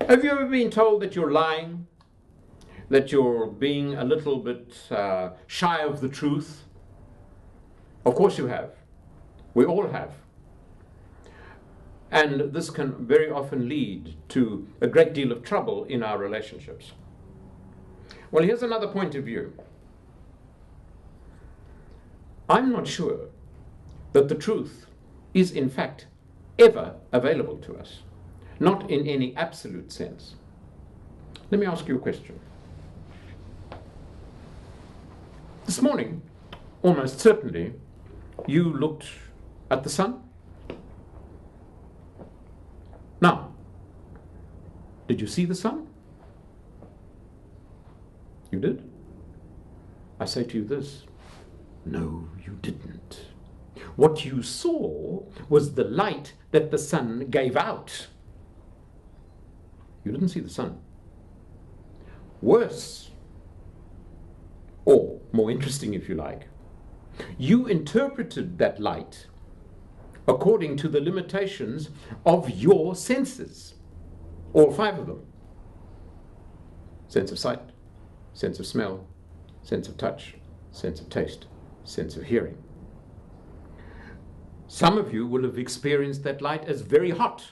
Have you ever been told that you're lying? That you're being a little bit shy of the truth? Of course you have. We all have. And this can very often lead to a great deal of trouble in our relationships. Well, here's another point of view. I'm not sure that the truth is in fact ever available to us, not in any absolute sense. Let me ask you a question. This morning, almost certainly, you looked at the sun. Now, did you see the sun? You did? I say to you this, no, you didn't. What you saw was the light that the sun gave out. You didn't see the sun. Worse, or more interesting if you like, you interpreted that light according to the limitations of your senses, all 5 of them. Sense of sight, sense of smell, sense of touch, sense of taste, sense of hearing. Some of you will have experienced that light as very hot.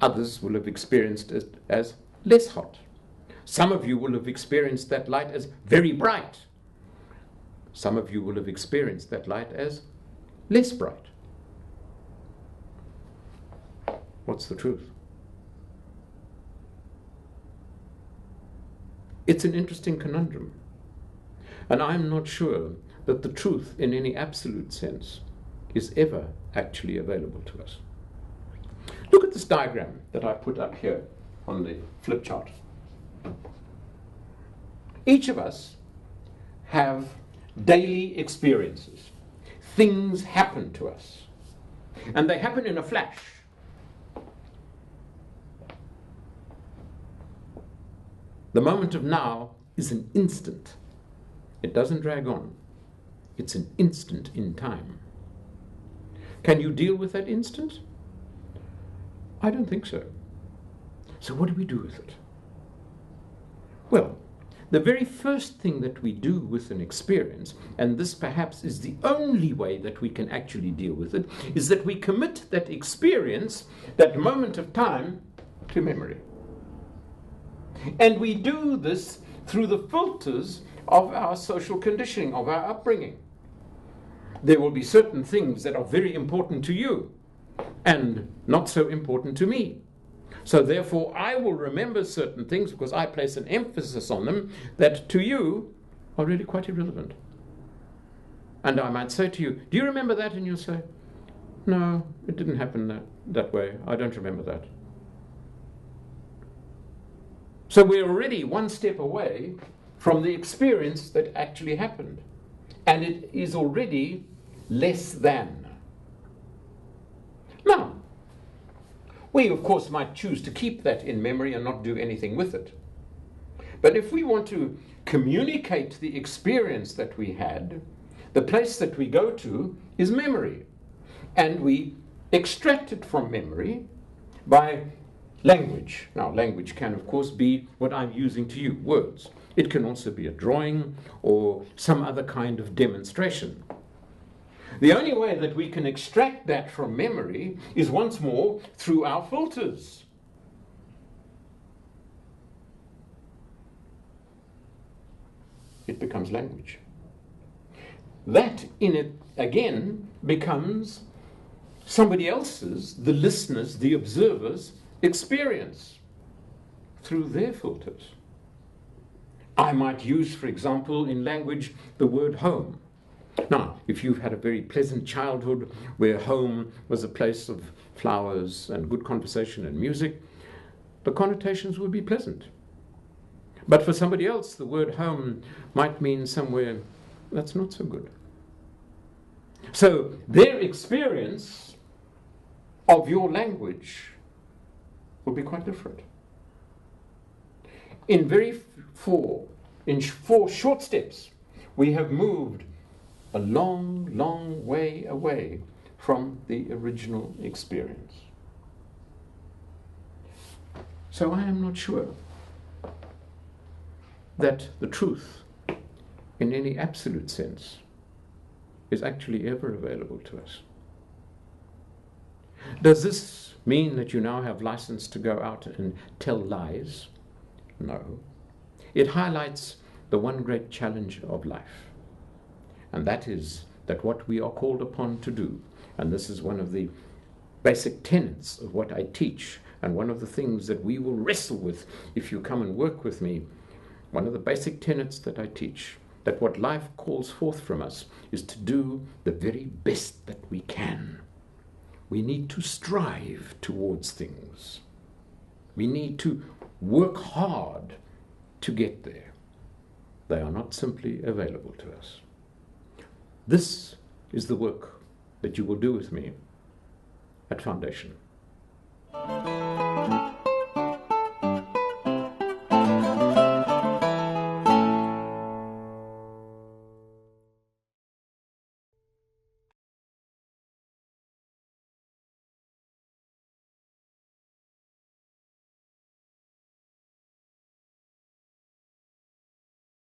Others will have experienced it as less hot. Some of you will have experienced that light as very bright. Some of you will have experienced that light as less bright. What's the truth? It's an interesting conundrum. And I'm not sure that the truth in any absolute sense is ever actually available to us. Look at this diagram that I put up here on the flip chart. Each of us have daily experiences. Things happen to us. And they happen in a flash. The moment of now is an instant. It doesn't drag on. It's an instant in time. Can you deal with that instant? I don't think so. So what do we do with it? Well, the very first thing that we do with an experience, and this perhaps is the only way that we can actually deal with it, is that we commit that experience, that moment of time, to memory. And we do this through the filters of our social conditioning, of our upbringing. There will be certain things that are very important to you and not so important to me. So therefore, I will remember certain things because I place an emphasis on them that to you are really quite irrelevant. And I might say to you, do you remember that? And you'll say, no, it didn't happen that way. I don't remember that. So we're already one step away from the experience that actually happened. And it is already less than. Now, we of course might choose to keep that in memory and not do anything with it. But if we want to communicate the experience that we had, the place that we go to is memory. And we extract it from memory by language. Now, language can, of course, be what I'm using to you, words. It can also be a drawing or some other kind of demonstration. The only way that we can extract that from memory is once more through our filters. It becomes language. That in it, again, becomes somebody else's, the listener's, the observer's, experience through their filters. I might use, for example, in language, the word home. Now, if you've had a very pleasant childhood where home was a place of flowers and good conversation and music, the connotations would be pleasant. But for somebody else, the word home might mean somewhere that's not so good. So their experience of your language will be quite different. In four short steps, we have moved a long, long way away from the original experience. So I am not sure that the truth, in any absolute sense, is actually ever available to us. Does this mean that you now have license to go out and tell lies? No. It highlights the one great challenge of life, and that is that what we are called upon to do, and this is one of the basic tenets of what I teach, and one of the things that we will wrestle with if you come and work with me, one of the basic tenets that I teach, that what life calls forth from us is to do the very best that we can. We need to strive towards things. We need to work hard to get there. They are not simply available to us. This is the work that you will do with me at Foundation.